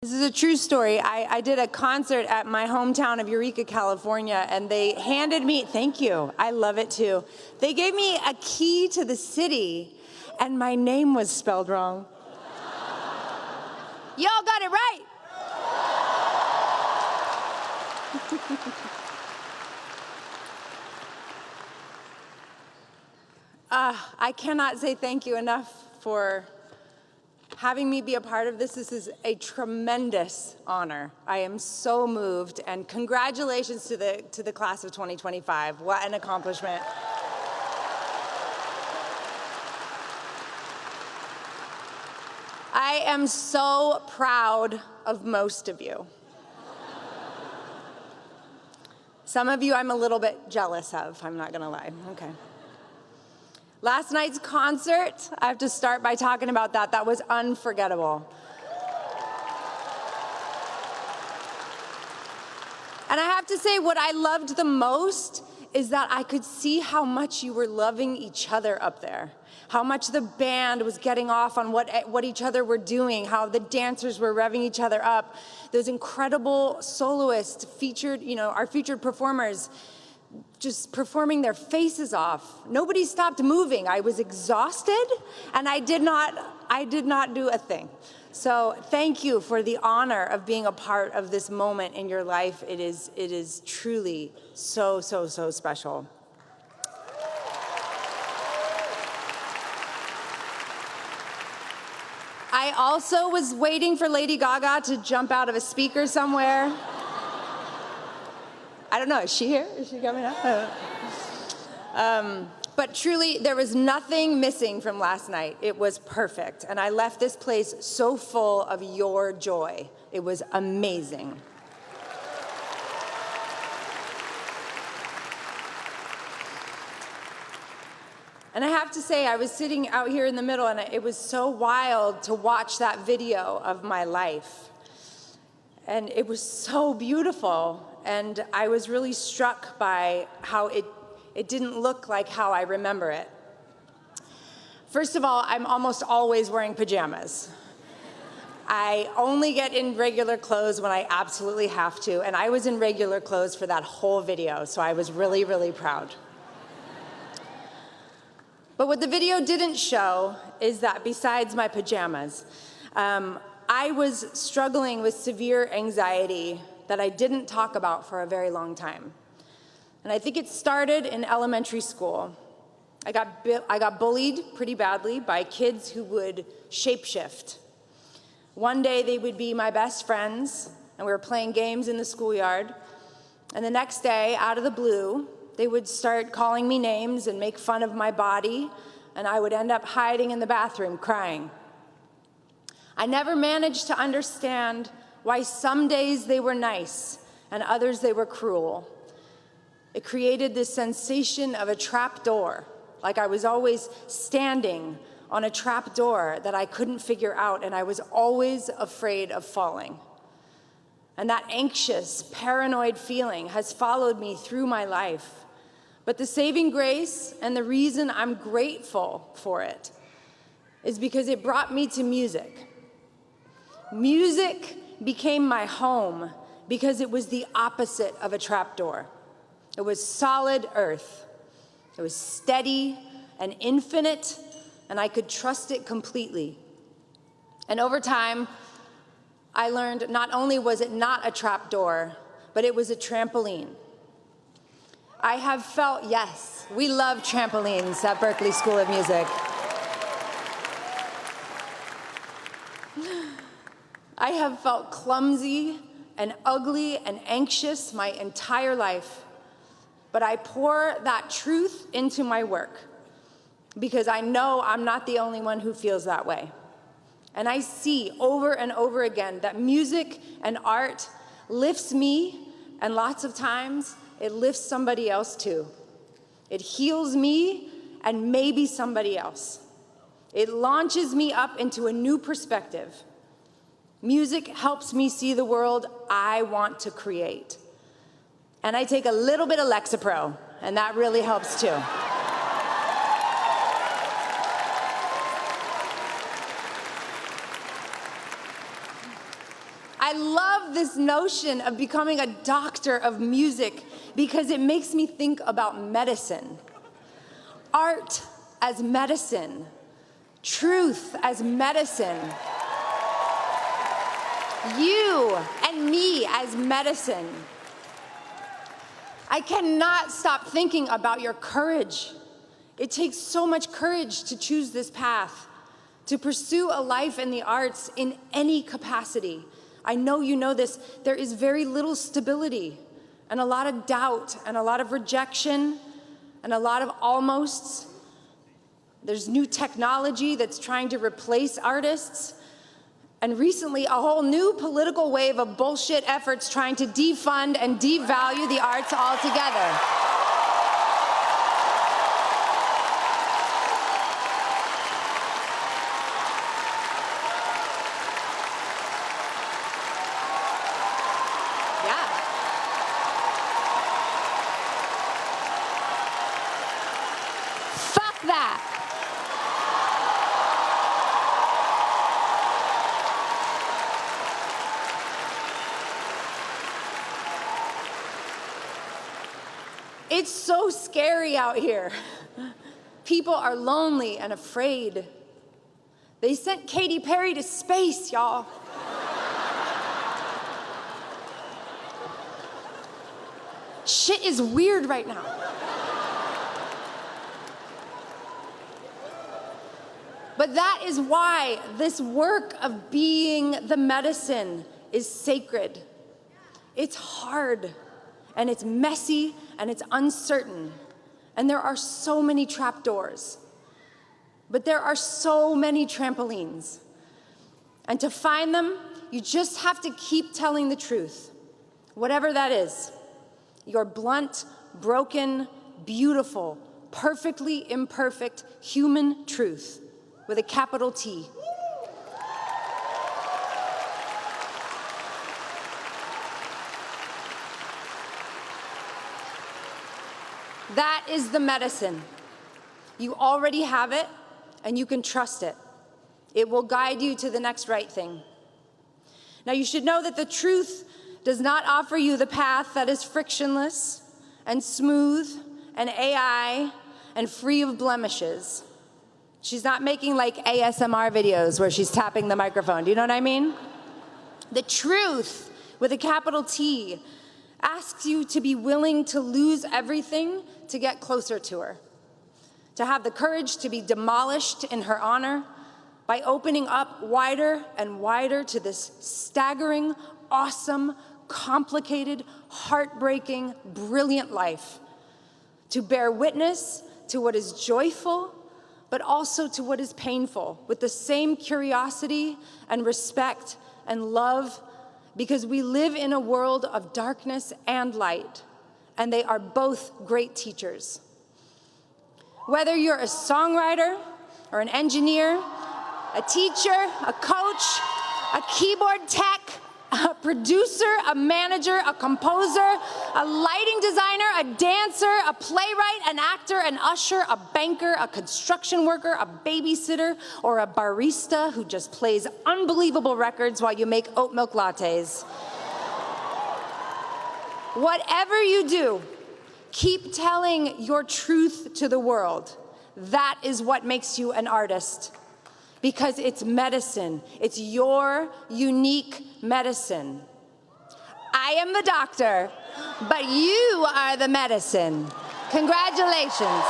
This is a true story. I did a concert at my hometown of Eureka, California, and they handed me, thank you, I love it too. They gave me a key to the city, and my name was spelled wrong. Y'all got it right. I cannot say thank you enough for having me be a part of this. This is a tremendous honor. I am so moved, and congratulations to the class of 2025. What an accomplishment. I am so proud of most of you. Some of you I'm a little bit jealous of, I'm not gonna lie, okay. Last night's concert, I have to start by talking about that. That was unforgettable. And I have to say, what I loved the most is that I could see how much you were loving each other up there, how much the band was getting off on what each other were doing, how the dancers were revving each other up. Those incredible soloists featured, our featured performers, just performing their faces off. Nobody stopped moving. I was exhausted, and I did not do a thing. So thank you for the honor of being a part of this moment in your life. It is truly so, so, so special. I also was waiting for Lady Gaga to jump out of a speaker somewhere. I don't know, is she here? Is she coming up? But truly, there was nothing missing from last night. It was perfect. And I left this place so full of your joy. It was amazing. And I have to say, I was sitting out here in the middle, and it was so wild to watch that video of my life. And it was so beautiful. And I was really struck by how it didn't look like how I remember it. First of all, I'm almost always wearing pajamas. I only get in regular clothes when I absolutely have to, and I was in regular clothes for that whole video, so I was really, really proud. But what the video didn't show is that besides my pajamas, I was struggling with severe anxiety that I didn't talk about for a very long time. And I think it started in elementary school. I got bullied pretty badly by kids who would shapeshift. One day they would be my best friends, and we were playing games in the schoolyard. And the next day, out of the blue, they would start calling me names and make fun of my body, and I would end up hiding in the bathroom crying. I never managed to understand why some days they were nice and others they were cruel. It created this sensation of a trap door, like I was always standing on a trap door that I couldn't figure out, and I was always afraid of falling. And that anxious, paranoid feeling has followed me through my life. But the saving grace and the reason I'm grateful for it is because it brought me to music. Music became my home because it was the opposite of a trapdoor. It was solid earth. It was steady and infinite, and I could trust it completely. And over time, I learned not only was it not a trapdoor, but it was a trampoline. I have felt, yes, we love trampolines at Berklee School of Music. I have felt clumsy and ugly and anxious my entire life, but I pour that truth into my work because I know I'm not the only one who feels that way. And I see over and over again that music and art lifts me, and lots of times it lifts somebody else too. It heals me and maybe somebody else. It launches me up into a new perspective. Music helps me see the world I want to create. And I take a little bit of Lexapro, and that really helps too. I love this notion of becoming a doctor of music because it makes me think about medicine. Art as medicine. Truth as medicine. You and me as medicine. I cannot stop thinking about your courage. It takes so much courage to choose this path, to pursue a life in the arts in any capacity. I know you know this. There is very little stability and a lot of doubt and a lot of rejection and a lot of almosts. There's new technology that's trying to replace artists. And recently, a whole new political wave of bullshit efforts trying to defund and devalue the arts altogether. Yeah. Fuck that. It's so scary out here. People are lonely and afraid. They sent Katy Perry to space, y'all. Shit is weird right now. But that is why this work of being the medicine is sacred. It's hard, and it's messy, and it's uncertain. And there are so many trapdoors. But there are so many trampolines. And to find them, you just have to keep telling the truth, whatever that is. Your blunt, broken, beautiful, perfectly imperfect human truth with a capital T. That is the medicine. You already have it, and you can trust it. It will guide you to the next right thing. Now, you should know that the truth does not offer you the path that is frictionless and smooth and AI and free of blemishes. She's not making like ASMR videos where she's tapping the microphone. Do you know what I mean? The truth, with a capital T, asks you to be willing to lose everything to get closer to her, to have the courage to be demolished in her honor by opening up wider and wider to this staggering, awesome, complicated, heartbreaking, brilliant life, to bear witness to what is joyful, but also to what is painful, with the same curiosity and respect and love, because we live in a world of darkness and light, and they are both great teachers. Whether you're a songwriter or an engineer, a teacher, a coach, a keyboard tech, a producer, a manager, a composer, a lighting designer, a dancer, a playwright, an actor, an usher, a banker, a construction worker, a babysitter, or a barista who just plays unbelievable records while you make oat milk lattes. Whatever you do, keep telling your truth to the world. That is what makes you an artist. Because it's medicine. It's your unique medicine. I am the doctor, but you are the medicine. Congratulations.